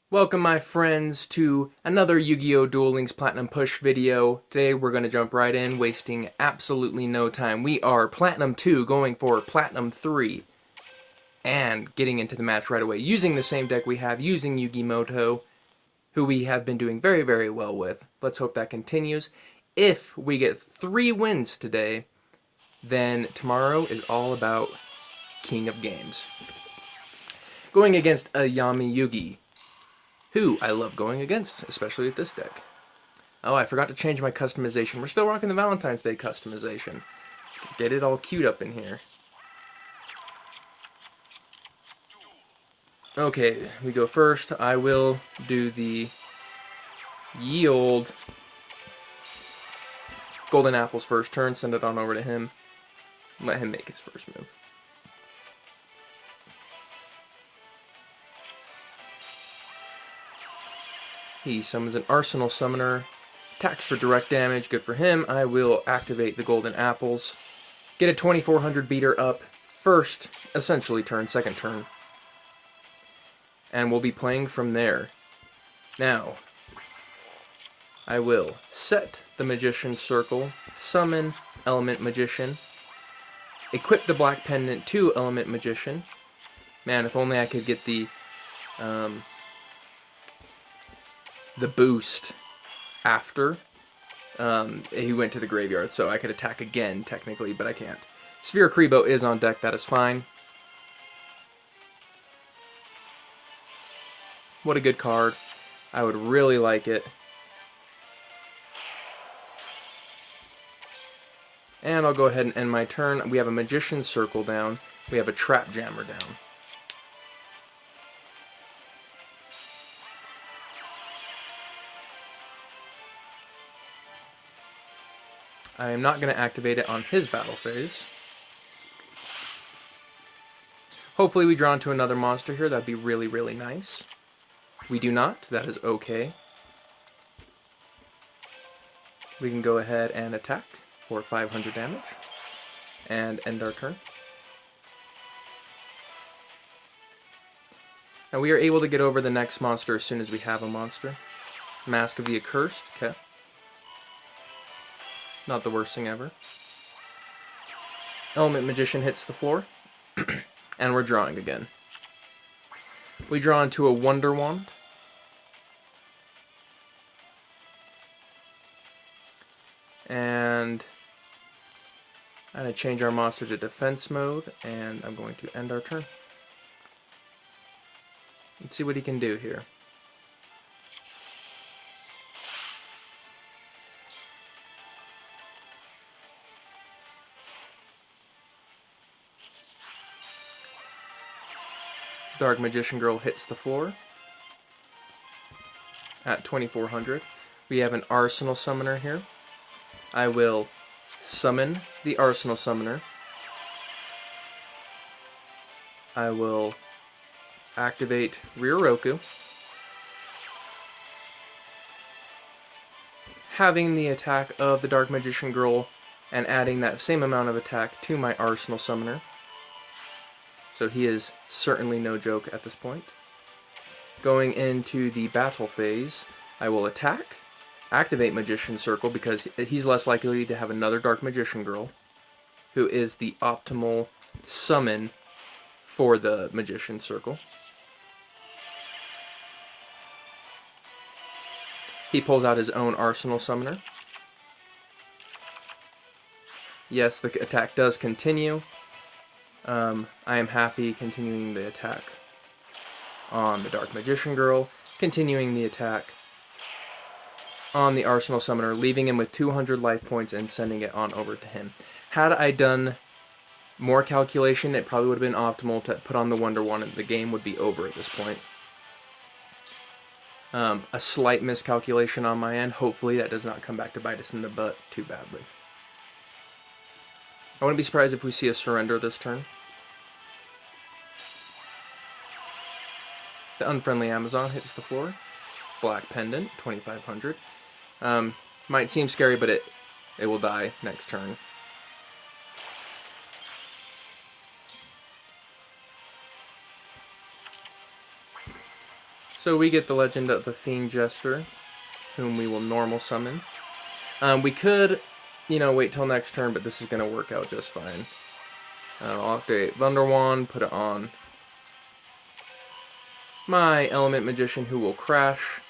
Welcome my friends to another Yu-Gi-Oh! Duel Links Platinum Push video. Today we're going to jump right in, wasting absolutely no time. We are Platinum 2 going for Platinum 3 and getting into the match right away using the same deck we have, using Yugimoto, who we have been doing very, very well with. Let's hope that continues. If we get 3 wins today, then tomorrow is all about King of Games. Going against a Yami Yugi, who I love going against, especially with this deck. Oh, I forgot to change my customization. We're still rocking the Valentine's Day customization. Get it all queued up in here. Okay, we go first. I will do the ye olde Golden Apples first turn, send it on over to him. Let him make his first move. He summons an Arsenal Summoner, attacks for direct damage, good for him. I will activate the Golden Apples, get a 2400 beater up, first, essentially second turn. And we'll be playing from there. Now, I will set the Magician Circle, summon Element Magician, equip the Black Pendant to Element Magician. Man, if only I could get the boost after he went to the graveyard, so I could attack again, technically, but I can't. Sphere Kribo is on deck, that is fine. What a good card. I would really like it. And I'll go ahead and end my turn. We have a Magician Circle down. We have a Trap Jammer down. I am not going to activate it on his battle phase. Hopefully we draw into another monster here. That'd be really, really nice. We do not. That is okay. We can go ahead and attack for 500 damage and end our turn. Now we are able to get over the next monster as soon as we have a monster. Mask of the Accursed. Okay. Not the worst thing ever. Element Magician hits the floor. And we're drawing again. We draw into a Wonder Wand. And I'm going to change our monster to defense mode, and I'm going to end our turn. Let's see what he can do here. Dark Magician Girl hits the floor at 2400. We have an Arsenal Summoner here. I will summon the Arsenal Summoner. I will activate Ryoroku, having the attack of the Dark Magician Girl and adding that same amount of attack to my Arsenal Summoner. So he is certainly no joke at this point. Going into the battle phase, I will attack, activate Magician Circle because he's less likely to have another Dark Magician Girl, who is the optimal summon for the Magician Circle. He pulls out his own Arsenal Summoner. Yes, the attack does continue. I am happy continuing the attack on the Dark Magician Girl, continuing the attack on the Arsenal Summoner, leaving him with 200 life points and sending it on over to him. Had I done more calculation, it probably would have been optimal to put on the Wonder Wand and the game would be over at this point. A slight miscalculation on my end. Hopefully that does not come back to bite us in the butt too badly. I wouldn't be surprised if we see a surrender this turn. The Unfriendly Amazon hits the floor. Black Pendant, 2500. Might seem scary, but it will die next turn. So we get the Legend of the Fiend Jester, whom we will normal summon. We could, wait till next turn, but this is going to work out just fine. I'll activate Thunder Wand, put it on my Element Magician, who will crash,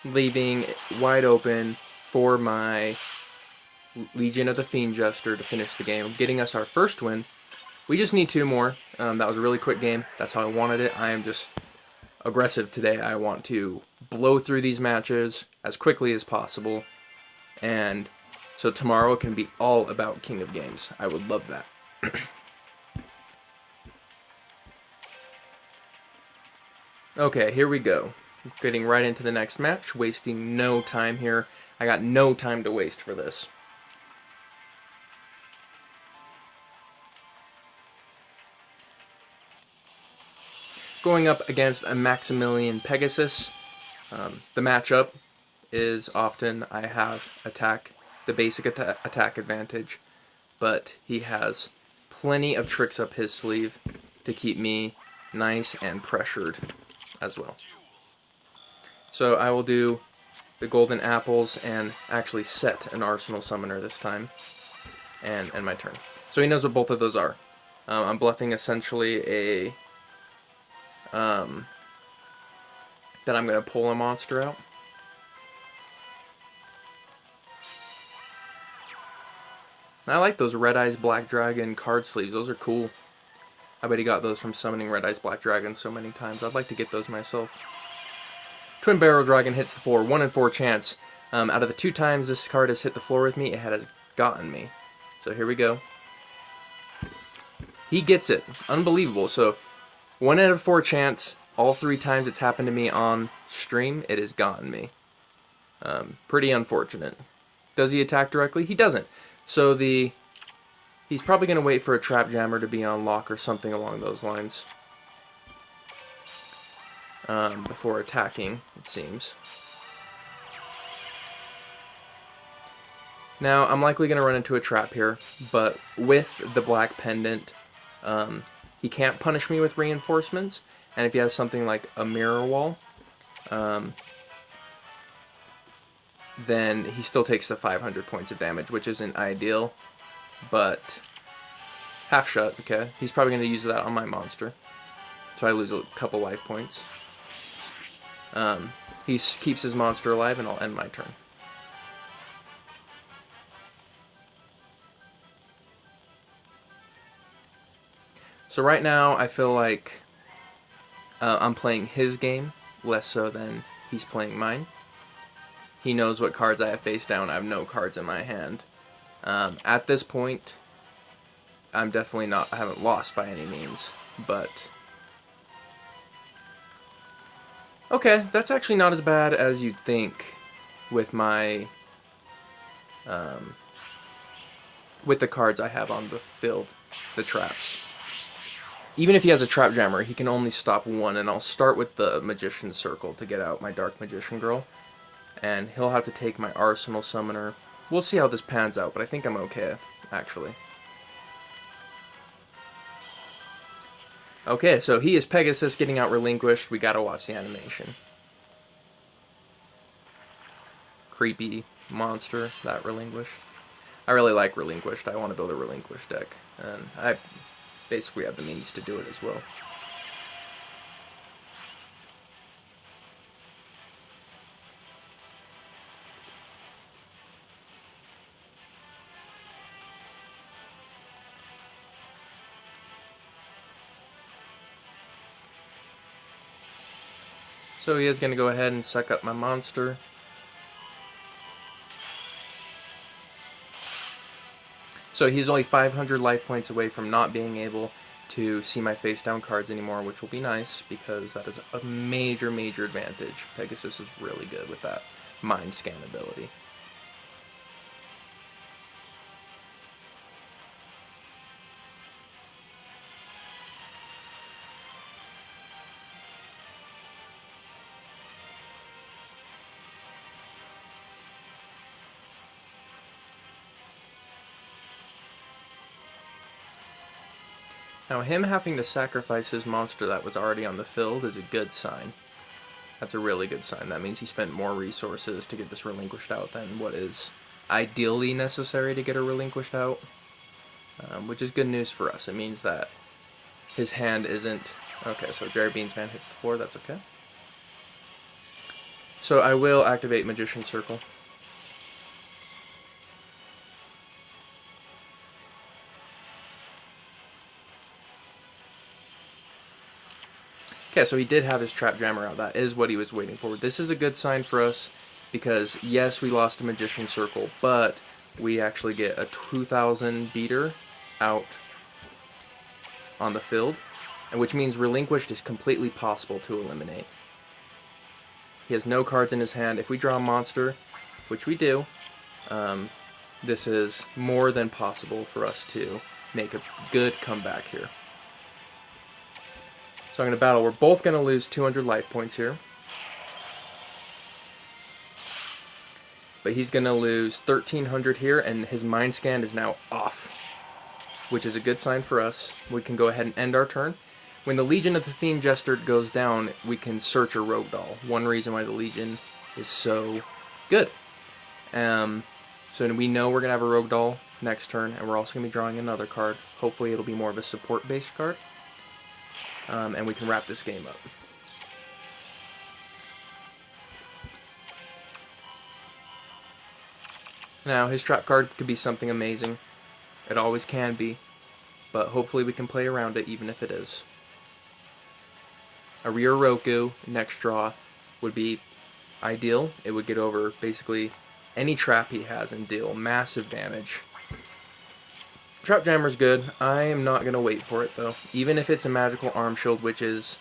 leaving it wide open for my Legion of the Fiend Jester to finish the game, getting us our first win. We just need 2 more. That was a really quick game. That's how I wanted it. I am just aggressive today. I want to blow through these matches as quickly as possible, and so tomorrow can be all about King of Games. I would love that. Okay, here we go. Getting right into the next match, wasting no time here. I got no time to waste for this. Going up against a Maximilian Pegasus. The matchup is often I have the basic attack advantage, but he has plenty of tricks up his sleeve to keep me nice and pressured as well. So I will do the golden apples and actually set an Arsenal Summoner this time, and end my turn. So he knows what both of those are. I'm bluffing essentially that I'm going to pull a monster out. And I like those Red Eyes Black Dragon card sleeves. Those are cool. I bet he got those from summoning Red Eyes Black Dragon so many times. I'd like to get those myself. Twin Barrel Dragon hits the floor. 1 in 4 chance. Out of the 2 times this card has hit the floor with me, it has gotten me. So here we go. He gets it. Unbelievable. So 1 out of 4 chance. All 3 times it's happened to me on stream, it has gotten me. Pretty unfortunate. Does he attack directly? He doesn't. So he's probably going to wait for a Trap Jammer to be on lock or something along those lines. Before attacking, it seems. Now, I'm likely going to run into a trap here, but with the Black Pendant, he can't punish me with reinforcements, and if he has something like a Mirror Wall, then he still takes the 500 points of damage, which isn't ideal, but half shot, okay. He's probably going to use that on my monster, so I lose a couple life points. He keeps his monster alive, and I'll end my turn. So right now, I feel like I'm playing his game, less so than he's playing mine. He knows what cards I have face down. I have no cards in my hand. At this point, I haven't lost by any means, but okay, that's actually not as bad as you'd think with my with the cards I have on the field, the traps. Even if he has a Trap Jammer, he can only stop 1, and I'll start with the Magician's Circle to get out my Dark Magician Girl. And he'll have to take my Arsenal Summoner. We'll see how this pans out, but I think I'm okay, actually. Okay, so he is Pegasus getting out Relinquished. We gotta watch the animation. Creepy monster, that Relinquished. I really like Relinquished. I want to build a Relinquished deck, and I basically have the means to do it as well. So he is going to go ahead and suck up my monster. So he's only 500 life points away from not being able to see my face down cards anymore, which will be nice because that is a major, major advantage. Pegasus is really good with that mind scan ability. Now him having to sacrifice his monster that was already on the field is a good sign. That's a really good sign. That means he spent more resources to get this relinquished out than what is ideally necessary to get it relinquished out. Which is good news for us. It means that his hand isn't... Okay, so Jerry Bean's man hits the floor. That's okay. So I will activate Magician Circle. Okay, so he did have his Trap Jammer out. That is what he was waiting for. This is a good sign for us because, yes, we lost a Magician Circle, but we actually get a 2,000 beater out on the field, and which means relinquished is completely possible to eliminate. He has no cards in his hand. If we draw a monster, which we do, this is more than possible for us to make a good comeback here. So I'm going to battle. We're both going to lose 200 life points here. But he's going to lose 1,300 here, and his Mind Scan is now off, which is a good sign for us. We can go ahead and end our turn. When the Legion of the Fiend Jester goes down, we can search a Rogue Doll. One reason why the Legion is so good. So we know we're going to have a Rogue Doll next turn, and we're also going to be drawing another card. Hopefully it'll be more of a support-based card. And we can wrap this game up. Now, his trap card could be something amazing. It always can be. But hopefully we can play around it, even if it is. A rear Roku, next draw, would be ideal. It would get over basically any trap he has and deal massive damage. Trap Jammer's good. I am not going to wait for it, though. Even if it's a magical arm shield, which is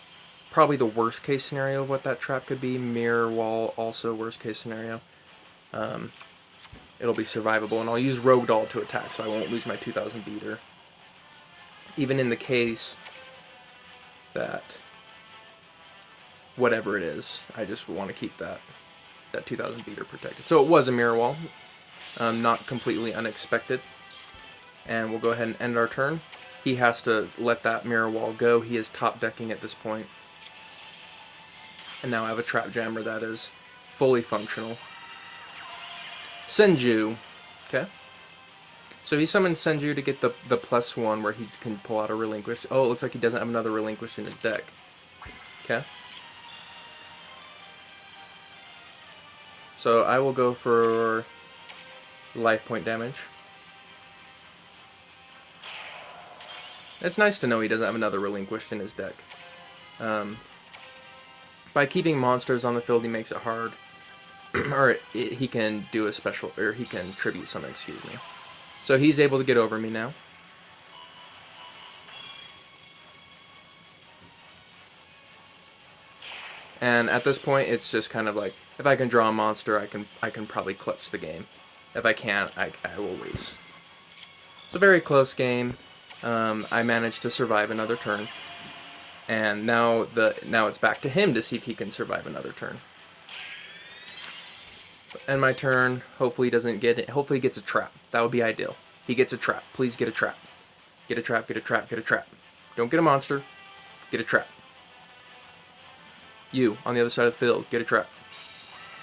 probably the worst case scenario of what that trap could be. Mirror Wall, also worst case scenario. It'll be survivable, and I'll use Rogue Doll to attack, so I won't lose my 2,000 beater. Even in the case that whatever it is, I just want to keep that 2,000 beater protected. So it was a Mirror Wall. Not completely unexpected. And we'll go ahead and end our turn. He has to let that Mirror Wall go. He is top decking at this point. And now I have a Trap Jammer that is fully functional. Senju. Okay. So he summoned Senju to get the +1 where he can pull out a Relinquished. Oh, it looks like he doesn't have another Relinquished in his deck. Okay. So I will go for life point damage. It's nice to know he doesn't have another Relinquished in his deck. By keeping monsters on the field, he makes it hard. Or he can do a special, or he can tribute summon, excuse me. So he's able to get over me now. And at this point, it's just kind of like, if I can draw a monster, I can probably clutch the game. If I can't, I will lose. It's a very close game. I managed to survive another turn, and now it's back to him to see if he can survive another turn. End my turn. Hopefully he doesn't get it. Hopefully he gets a trap. That would be ideal. He gets a trap. Please get a trap. Get a trap. Get a trap. Get a trap. Don't get a monster. Get a trap. You on the other side of the field. Get a trap.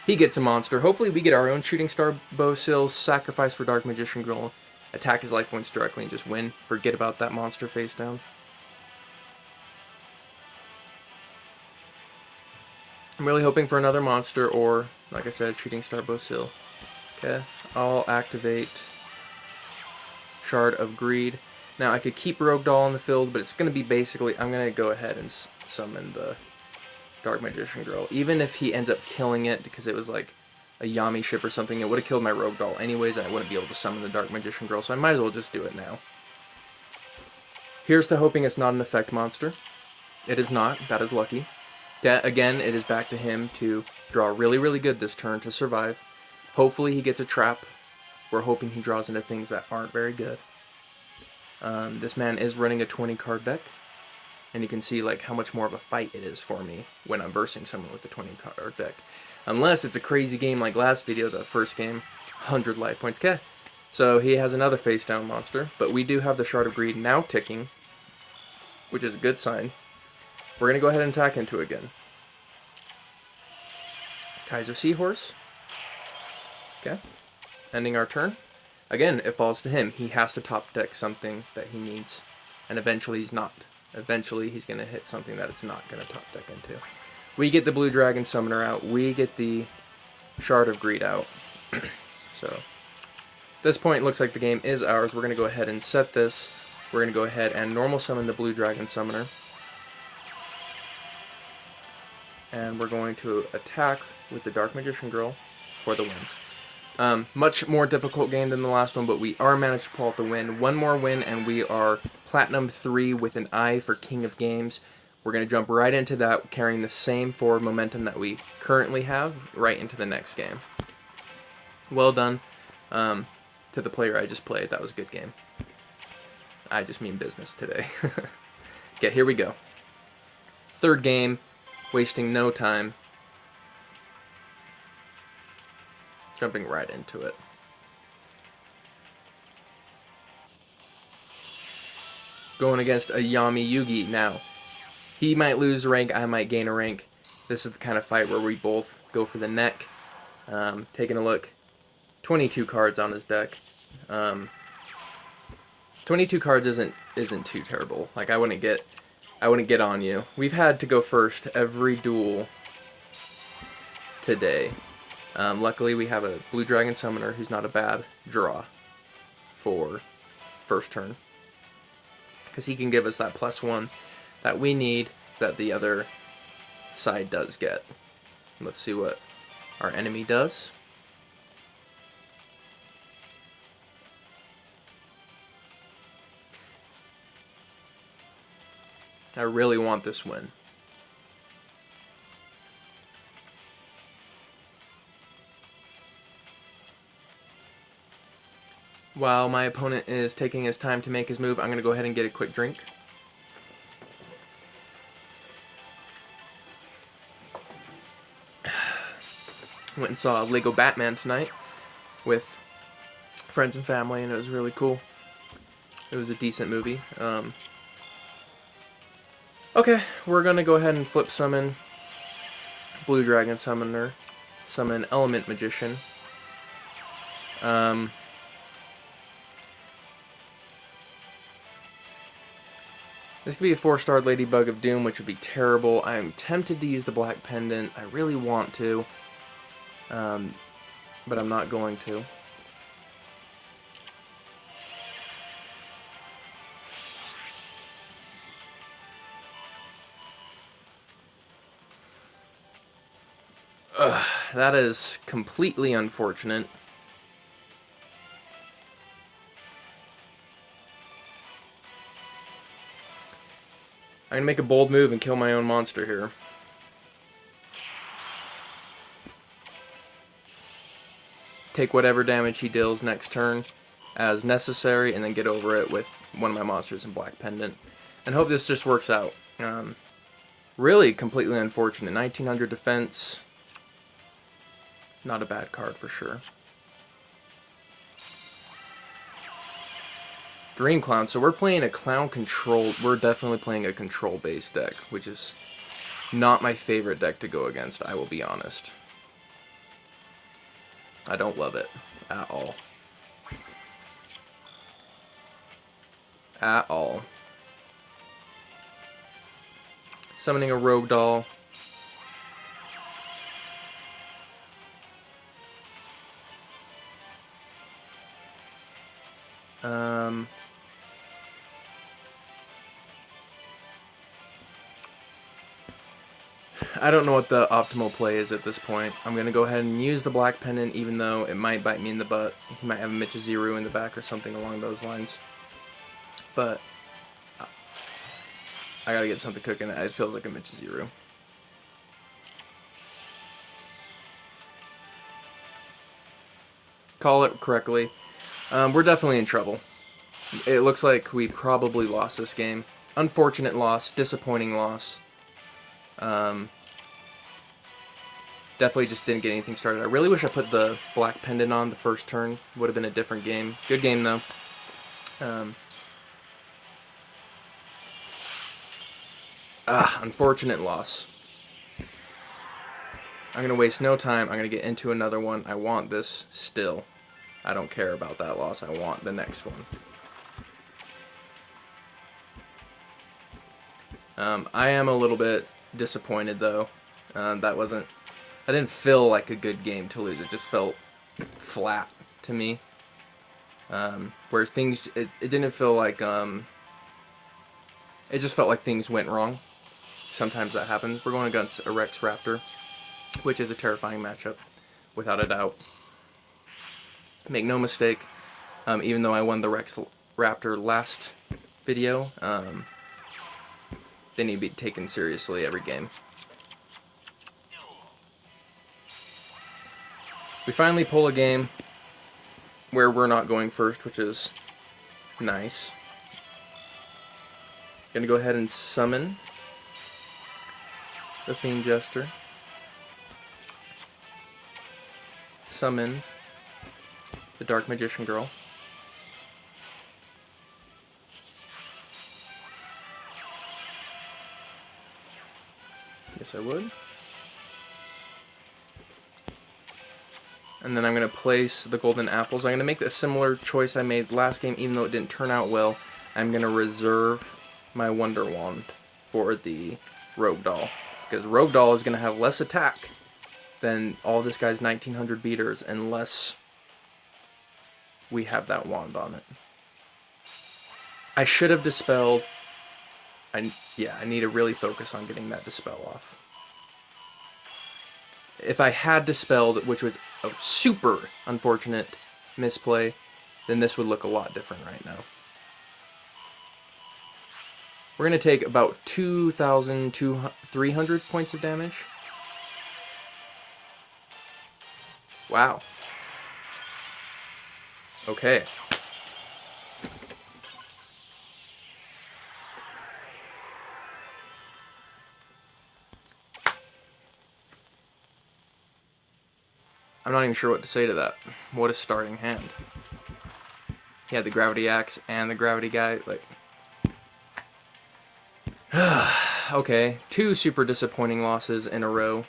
He gets a monster. Hopefully we get our own Shooting Star Bow Sills. Sacrifice for Dark Magician Girl. Attack his life points directly and just win. Forget about that monster face down. I'm really hoping for another monster or, like I said, Shooting Star Bow Sill. Okay, I'll activate Shard of Greed. Now I could keep Rogue Doll on the field, but it's going to be basically, I'm going to go ahead and summon the Dark Magician Girl. Even if he ends up killing it because it was like a Yami ship or something, it would have killed my Rogue Doll anyways, and I wouldn't be able to summon the Dark Magician Girl, so I might as well just do it now. Here's to hoping it's not an effect monster. It is not. That is lucky. Again, it is back to him to draw really, really good this turn to survive. Hopefully he gets a trap. We're hoping he draws into things that aren't very good. This man is running a 20-card deck, and you can see like how much more of a fight it is for me when I'm versing someone with a 20-card deck. Unless it's a crazy game like last video, the first game, 100 life points. Okay, so he has another face-down monster, but we do have the Shard of Greed now ticking. which is a good sign. We're going to go ahead and attack into it again. Kaiser Seahorse. Okay. Ending our turn. Again, it falls to him. He has to top deck something that he needs. And eventually he's not. Eventually he's going to hit something that it's not going to top deck into. We get the Blue Dragon Summoner out. We get the Shard of Greed out. So, at this point, it looks like the game is ours. We're going to go ahead and set this. We're going to go ahead and normal summon the Blue Dragon Summoner. And we're going to attack with the Dark Magician Girl for the win. Much more difficult game than the last one, but we are managed to pull out the win. One more win, and we are Platinum 3 with an eye for King of Games. We're going to jump right into that, carrying the same forward momentum that we currently have right into the next game. Well done to the player I just played. That was a good game. I just mean business today. Okay, here we go. Third game, wasting no time. Jumping right into it. Going against a Yami Yugi now. He might lose rank, I might gain a rank. This is the kind of fight where we both go for the neck. Taking a look, 22 cards on his deck. 22 cards isn't too terrible. Like I wouldn't get on you. We've had to go first every duel today. Luckily we have a Blue Dragon Summoner who's not a bad draw for first turn. Because he can give us that +1 that we need that the other side does get. Let's see what our enemy does. I really want this win. While my opponent is taking his time to make his move, I'm going to go ahead and get a quick drink. Went and saw Lego Batman tonight with friends and family, and it was really cool. It was a decent movie. Okay, we're going to go ahead and flip summon Blue Dragon Summoner, summon Element Magician. This could be a 4-star Ladybug of Doom, which would be terrible. I'm tempted to use the Black Pendant. I really want to, but I'm not going to. Ugh, that is completely unfortunate. I'm going to make a bold move and kill my own monster here. Take whatever damage he deals next turn as necessary, and then get over it with one of my monsters in Black Pendant. And hope this just works out. Really completely unfortunate. 1900 defense. Not a bad card for sure. Dream Clown. So we're playing a clown control. We're definitely playing a control-based deck, which is not my favorite deck to go against, I will be honest. I don't love it at all. At all. Summoning a Rogue Doll. I don't know what the optimal play is at this point. I'm going to go ahead and use the Black Pendant, even though it might bite me in the butt. He might have a Michiziru in the back or something along those lines. But I gotta get something cooking. It feels like a Michiziru. Call it correctly. We're definitely in trouble. It looks like we probably lost this game. Unfortunate loss, disappointing loss. Definitely just didn't get anything started. I really wish I put the Black Pendant on the first turn. Would have been a different game. Good game though. Unfortunate loss. I'm going to waste no time. I'm going to get into another one. I want this still. I don't care about that loss. I want the next one. I am a little bit disappointed, though. That wasn't... I didn't feel like a good game to lose. It just felt flat to me. Where things... It didn't feel like... It just felt like things went wrong. Sometimes that happens. We're going against a Rex Raptor, which is a terrifying matchup, without a doubt. Make no mistake, even though I won the Rex Raptor last video, they need to be taken seriously every game. We finally pull a game where we're not going first, which is nice. Gonna go ahead and summon the Fiend Jester. Summon the Dark Magician Girl. Yes, I would. And then I'm going to place the golden apples. I'm going to make a similar choice I made last game, even though it didn't turn out well. I'm going to reserve my Wonder Wand for the Rogue Doll, because Rogue Doll is going to have less attack than all this guy's 1900 beaters unless we have that wand on it. I should have dispelled. I need to really focus on getting that dispel off. If I had dispelled, which was a super unfortunate misplay, then this would look a lot different right now. We're going to take about 2,300 points of damage. Wow. Okay. I'm not even sure what to say to that. What a starting hand. He had the Gravity Axe and the Gravity Guy, like... Okay, 2 super disappointing losses in a row.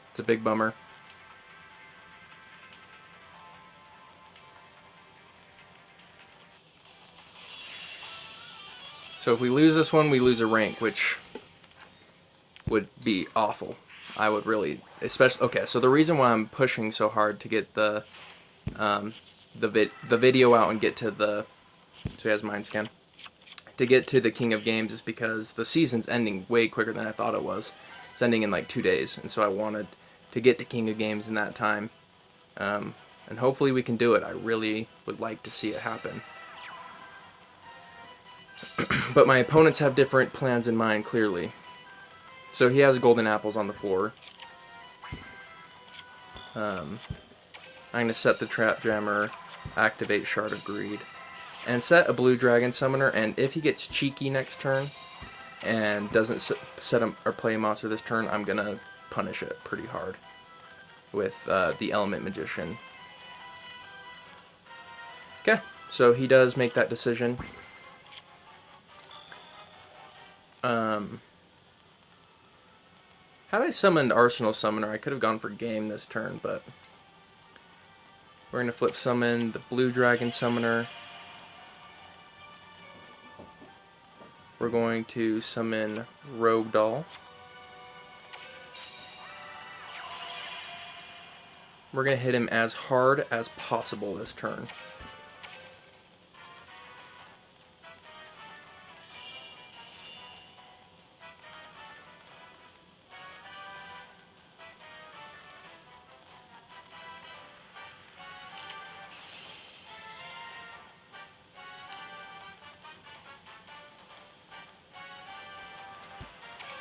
It's a big bummer. So if we lose this one, we lose a rank, which would be awful. I would really, especially... Okay, so the reason why I'm pushing so hard to get the video out and get to the... So he has Mind Scan. To get to the King of Games is because the season's ending way quicker than I thought it was. It's ending in like 2 days, and so I wanted to get to King of Games in that time. And hopefully we can do it. I really would like to see it happen. But my opponents have different plans in mind, clearly. So he has golden apples on the floor. I'm going to set the Trap Jammer, activate Shard of Greed, and set a blue dragon summoner, and if he gets cheeky next turn and doesn't set him or play a monster this turn, I'm going to punish it pretty hard with the Element Magician. Okay, so he does make that decision. Had I summoned Arsenal Summoner, I could have gone for game this turn, but we're going to flip summon the Blue Dragon Summoner. We're going to summon Rogue Doll. We're going to hit him as hard as possible this turn.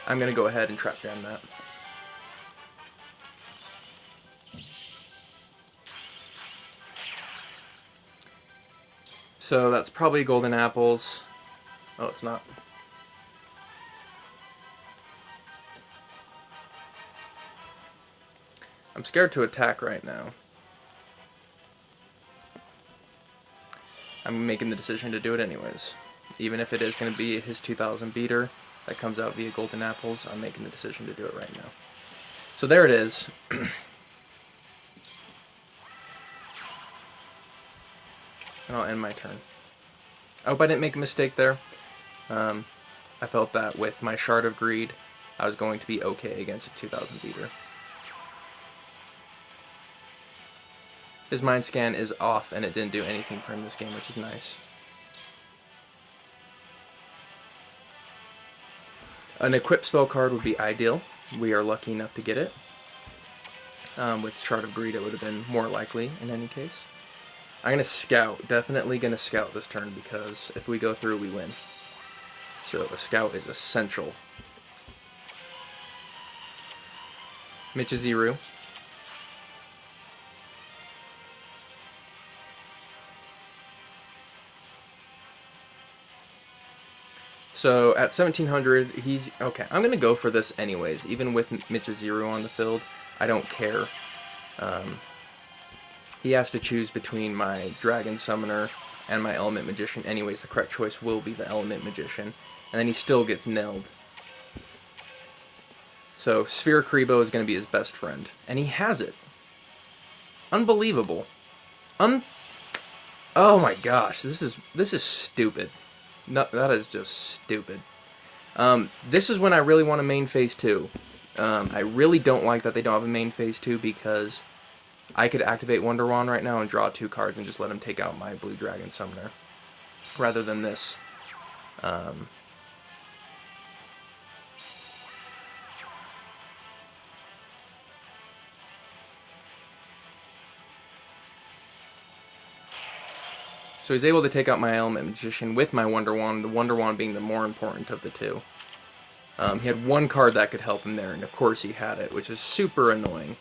I'm going to go ahead and Trap Jam that. So that's probably golden apples. Oh, it's not. I'm scared to attack right now. I'm making the decision to do it anyways. even if it is going to be his 2000 beater that comes out via golden apples, I'm making the decision to do it right now. So there it is. And I'll end my turn. I hope I didn't make a mistake there. I felt that with my Shard of Greed, I was going to be okay against a 2000 beater. His Mind Scan is off, and it didn't do anything for him this game, which is nice. An equipped spell card would be ideal. We are lucky enough to get it. With Shard of Greed, it would have been more likely in any case. I'm going to scout. Definitely going to scout this turn, because if we go through, we win. So a scout is essential. Michiziru. So at 1700, he's... Okay, I'm going to go for this anyways. Even with Michiziru on the field, I don't care. He has to choose between my Dragon Summoner and my Element Magician. Anyways, the correct choice will be the Element Magician. And then he still gets nailed. So Sphere Kuriboh is going to be his best friend. And he has it. Unbelievable. Oh my gosh, this is stupid. No, that is just stupid. This is when I really want a main phase 2. I really don't like that they don't have a main phase 2, because I could activate Wonder Wand right now and draw 2 cards and just let him take out my Blue Dragon Summoner. Rather than this. So he's able to take out my Element Magician with my Wonder Wand, the Wonder Wand being the more important of the two. He had 1 card that could help him there, and of course he had it, which is super annoying.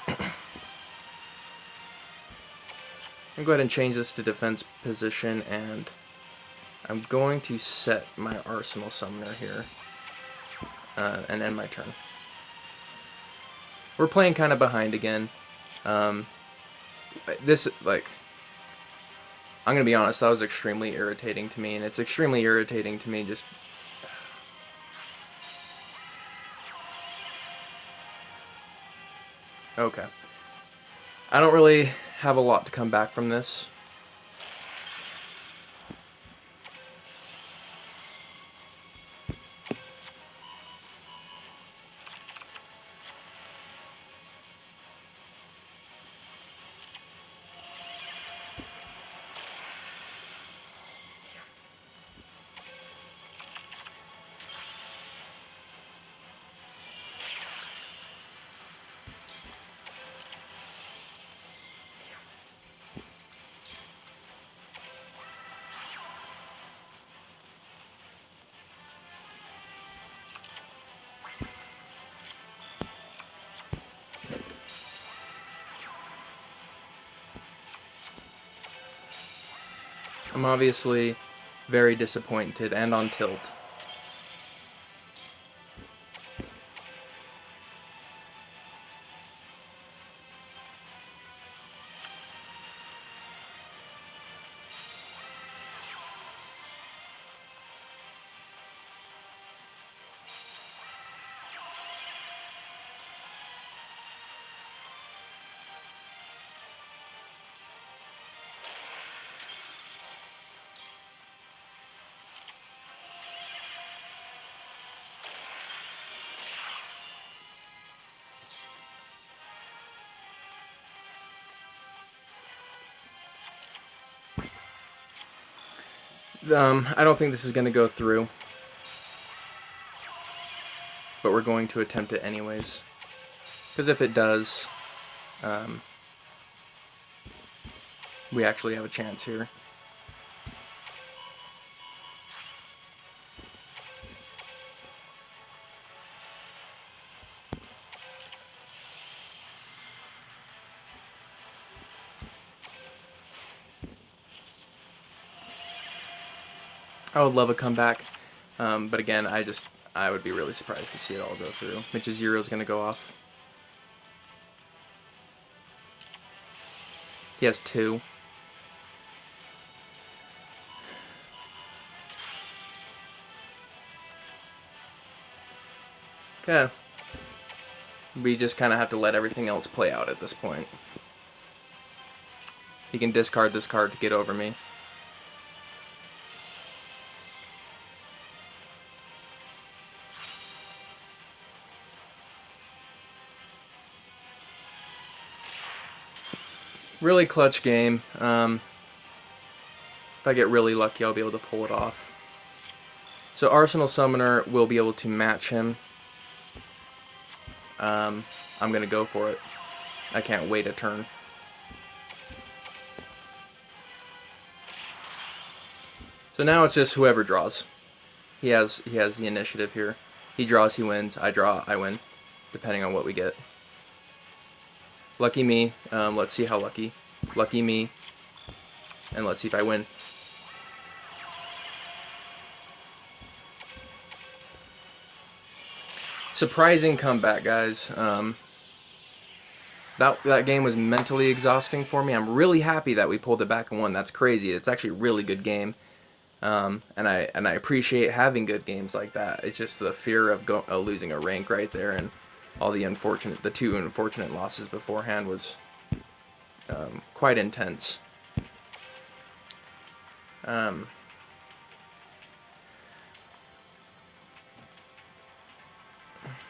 I'm going to go ahead and change this to defense position, and I'm going to set my Arsenal Summoner here, and end my turn. We're playing kind of behind again. This, like... I'm going to be honest, that was extremely irritating to me, and it's extremely irritating to me just... Okay. I don't really have a lot to come back from this. I'm obviously very disappointed and on tilt. I don't think this is going to go through, but we're going to attempt it anyways, because if it does, we actually have a chance here. I would love a comeback, but again, I would be really surprised to see it all go through. Michiziru is going to go off. He has 2. Okay. We just kind of have to let everything else play out at this point. He can discard this card to get over me. Really clutch game. If I get really lucky, I'll be able to pull it off. So Arsenal Summoner will be able to match him. I'm going to go for it. I can't wait a turn. So now it's just whoever draws. He has the initiative here. He draws, he wins. I draw, I win. Depending on what we get. Lucky me. Let's see how lucky. Lucky me. And let's see if I win. Surprising comeback, guys. That game was mentally exhausting for me. I'm really happy that we pulled it back and won. That's crazy. It's actually a really good game. And I appreciate having good games like that. It's just the fear of losing a rank right there, and all the two unfortunate losses beforehand was quite intense.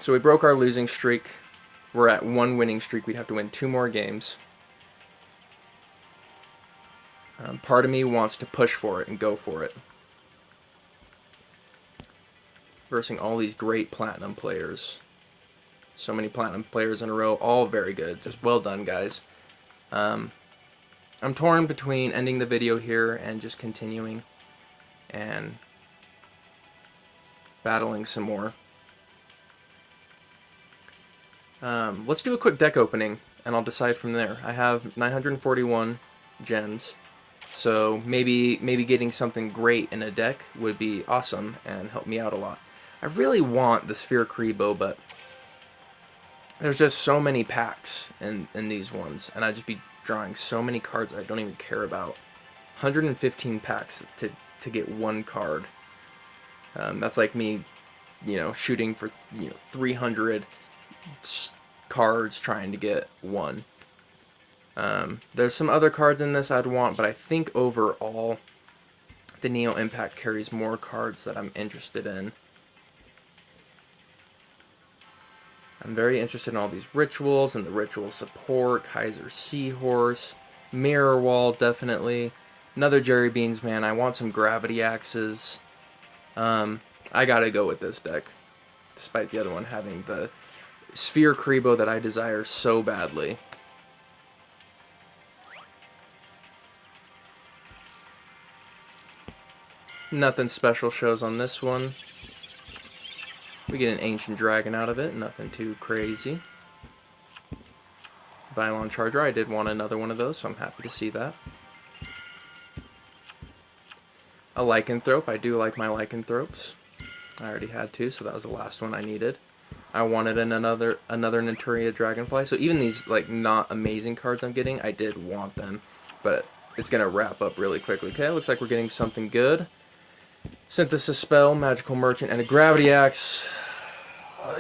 So we broke our losing streak. We're at 1 winning streak. We'd have to win 2 more games. Part of me wants to push for it and go for it. Versing all these great Platinum players. So many Platinum players in a row, all very good. Just well done, guys. I'm torn between ending the video here and just continuing and battling some more. Let's do a quick deck opening, and I'll decide from there. I have 941 gems, so maybe getting something great in a deck would be awesome and help me out a lot. I really want the Sphere Kribo, but there's just so many packs in these ones, and I'd just be drawing so many cards that I don't even care about. 115 packs to get 1 card. That's like me, shooting for 300 cards trying to get 1. There's some other cards in this I'd want, but I think overall the Neo Impact carries more cards that I'm interested in. I'm very interested in all these rituals and the ritual support. Kaiser Seahorse, Mirror Wall, definitely. Another Jerry Beans, man. I want some Gravity Axes. I gotta go with this deck, despite the other one having the Sphere Kribo that I desire so badly. Nothing special shows on this one. We get an Ancient Dragon out of it, nothing too crazy. Bylon Charger, I did want another one of those, so I'm happy to see that. A Lycanthrope, I do like my Lycanthropes. I already had 2, so that was the last one I needed. I wanted another Naturia Dragonfly, so even these not amazing cards I'm getting, I did want them, but it's gonna wrap up really quickly. Okay, looks like we're getting something good. Synthesis Spell, Magical Merchant, and a Gravity Axe.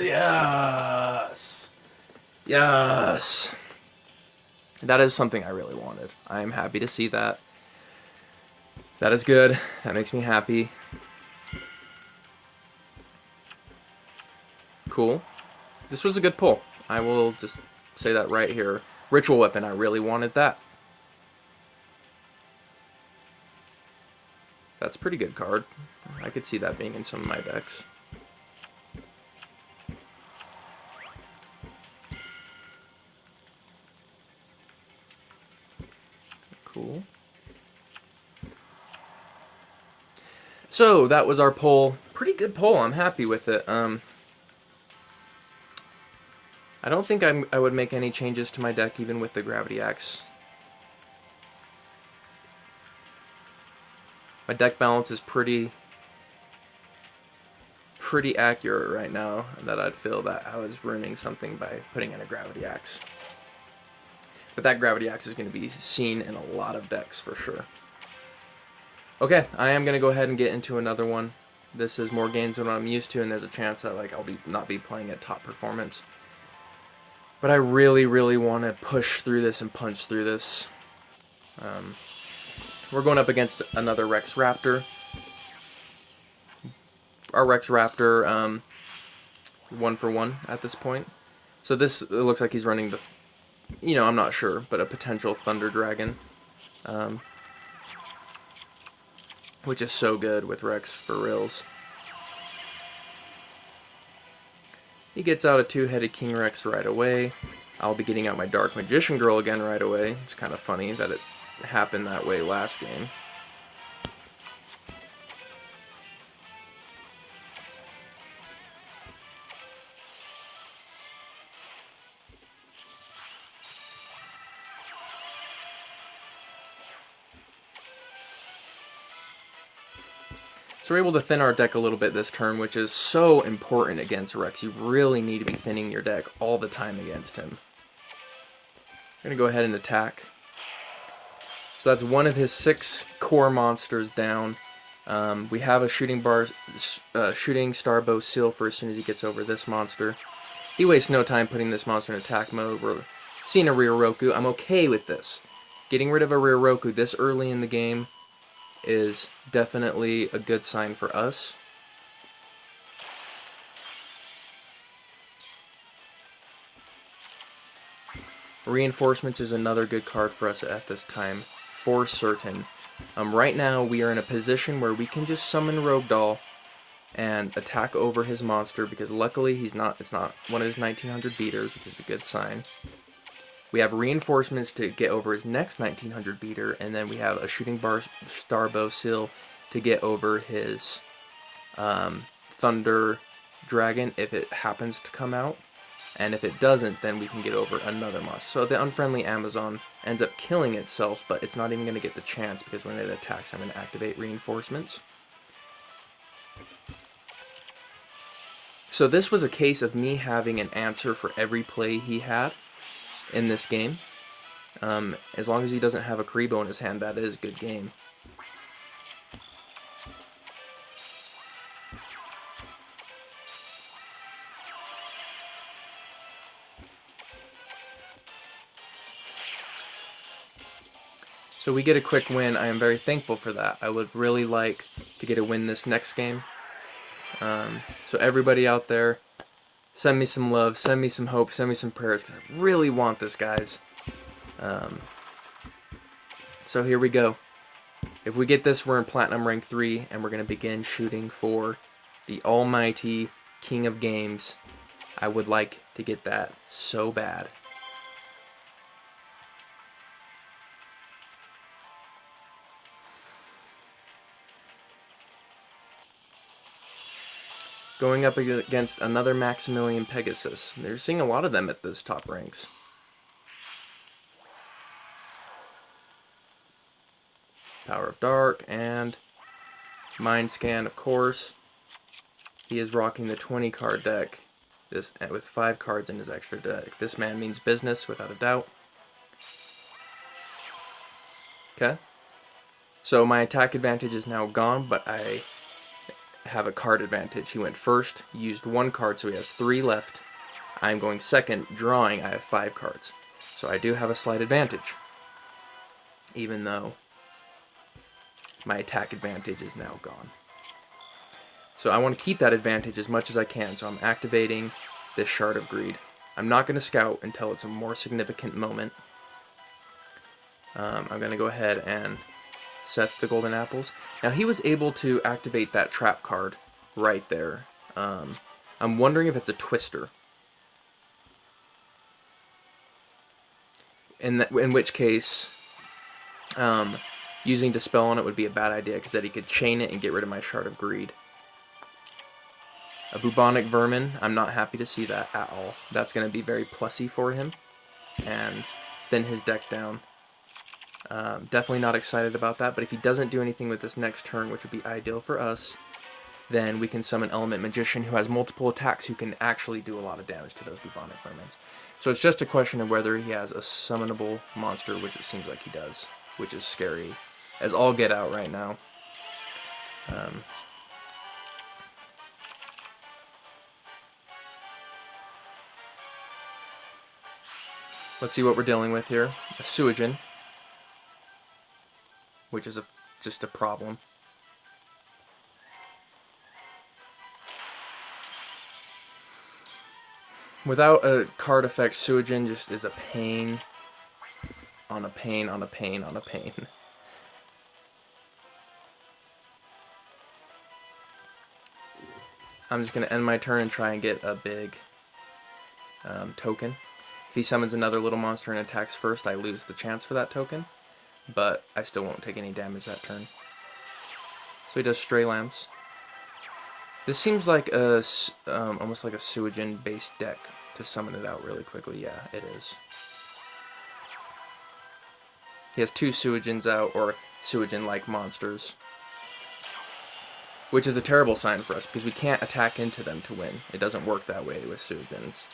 Yes! Yes! That is something I really wanted. I am happy to see that. That is good. That makes me happy. Cool. This was a good pull. I will just say that right here. Ritual Weapon, I really wanted that. That's a pretty good card. I could see that being in some of my decks. Cool. So, that was our pull. Pretty good pull. I'm happy with it. I don't think I would make any changes to my deck even with the Gravity Axe. My deck balance is pretty accurate right now, that I'd feel that I was ruining something by putting in a Gravity Axe. But that Gravity Axe is going to be seen in a lot of decks for sure. Okay, I am going to go ahead and get into another one. This is more games than what I'm used to, and there's a chance that like I'll not be playing at top performance. But I really, really want to push through this and punch through this. We're going up against another Rex Raptor. Our Rex Raptor, 1-for-1 at this point. So this, it looks like he's running the, I'm not sure, but a potential Thunder Dragon. Which is so good with Rex for reals. He gets out a two-headed King Rex right away. I'll be getting out my Dark Magician Girl again right away. It's kind of funny that it happened that way last game. So we're able to thin our deck a little bit this turn, which is so important against Rex. You really need to be thinning your deck all the time against him. I'm going to go ahead and attack. So that's one of his 6 core monsters down. We have a shooting Starbow Seal for as soon as he gets over this monster. He wastes no time putting this monster in attack mode. We're seeing a rear Roku. I'm okay with this. Getting rid of a rear Roku this early in the game is definitely a good sign for us. Reinforcements is another good card for us at this time, for certain. Right now we are in a position where we can just summon Rogue Doll and attack over his monster, because luckily it's not one of his 1900 beaters, which is a good sign. We have reinforcements to get over his next 1900 beater, and then we have a shooting Starbow Seal to get over his Thunder Dragon if it happens to come out. And if it doesn't, then we can get over another monster. So the Unfriendly Amazon ends up killing itself, but it's not even going to get the chance, because when it attacks, I'm going to activate reinforcements. So this was a case of me having an answer for every play he had in this game. As long as he doesn't have a Karibo in his hand, that is a good game. So we get a quick win. I am very thankful for that. I would really like to get a win this next game. So everybody out there, send me some love, send me some hope, send me some prayers, because I really want this, guys. So here we go. If we get this, we're in Platinum Rank 3, and we're going to begin shooting for the almighty King of Games. I would like to get that so bad. Going up against another Maximilian Pegasus. They're seeing a lot of them at this top ranks. Power of Dark and Mind Scan, of course. He is rocking the 20 card deck with 5 cards in his extra deck. This man means business, without a doubt. Okay. So my attack advantage is now gone, but I have a card advantage. He went first, used 1 card, so he has 3 left. I'm going second, drawing, I have 5 cards. So I do have a slight advantage, even though my attack advantage is now gone. So I want to keep that advantage as much as I can, so I'm activating this Shard of Greed. I'm not going to scout until it's a more significant moment. I'm going to go ahead and set the golden apples. Now he was able to activate that trap card right there. I'm wondering if it's a twister. In which case, using Dispel on it would be a bad idea, because then he could chain it and get rid of my Shard of Greed. A Bubonic Vermin, I'm not happy to see that at all. That's going to be very plussy for him, and thin his deck down. Definitely not excited about that, but if he doesn't do anything with this next turn, which would be ideal for us, then we can summon Element Magician, who has multiple attacks, who can actually do a lot of damage to those Bubonic Vermins. So it's just a question of whether he has a summonable monster, which it seems like he does, which is scary as all get out right now. Let's see what we're dealing with here. A Suijin, which is just a problem. Without a card effect, Suijin just is a pain on a pain on a pain on a pain. I'm just going to end my turn and try and get a big token. If he summons another little monster and attacks first, I lose the chance for that token, but I still won't take any damage that turn. So he does Stray Lambs. This seems like a almost like a Suijin-based deck to summon it out really quickly. Yeah, it is. He has 2 Suijins out, or Suijin-like monsters, which is a terrible sign for us because we can't attack into them to win. It doesn't work that way with Suijins.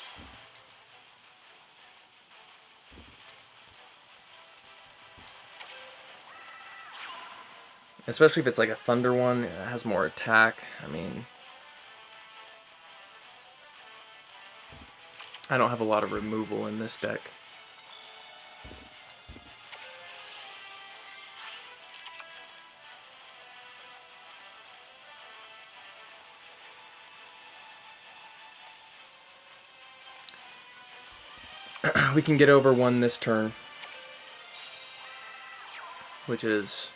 Especially if it's like a Thunder one, it has more attack. I mean, I don't have a lot of removal in this deck. We can get over 1 this turn, which is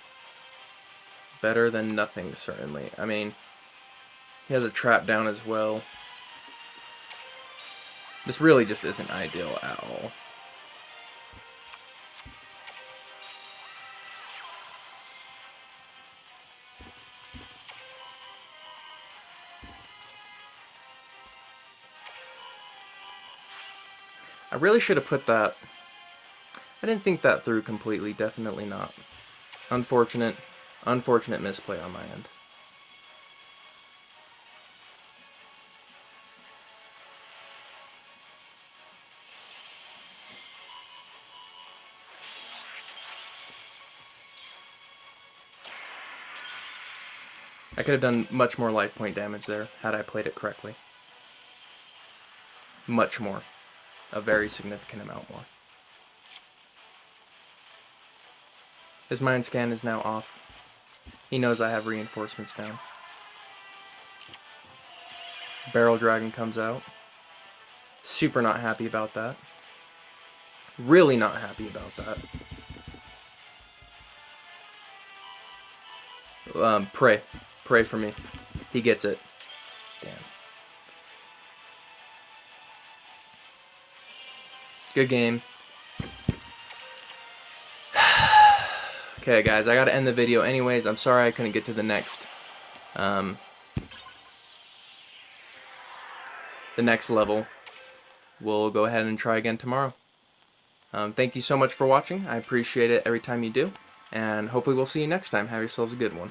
better than nothing, certainly. I mean, he has a trap down as well. This really just isn't ideal at all. I really should have put that... I didn't think that through completely, definitely not. Unfortunate misplay on my end. I could have done much more life point damage there had I played it correctly. Much more. A very significant amount more. His mind scan is now off. He knows I have reinforcements down. Barrel Dragon comes out. Super not happy about that. Really not happy about that. Pray. Pray for me. He gets it. Damn. Good game. Okay, guys, I gotta end the video anyways. I'm sorry I couldn't get to the next level. We'll go ahead and try again tomorrow. Thank you so much for watching. I appreciate it every time you do. And hopefully we'll see you next time. Have yourselves a good one.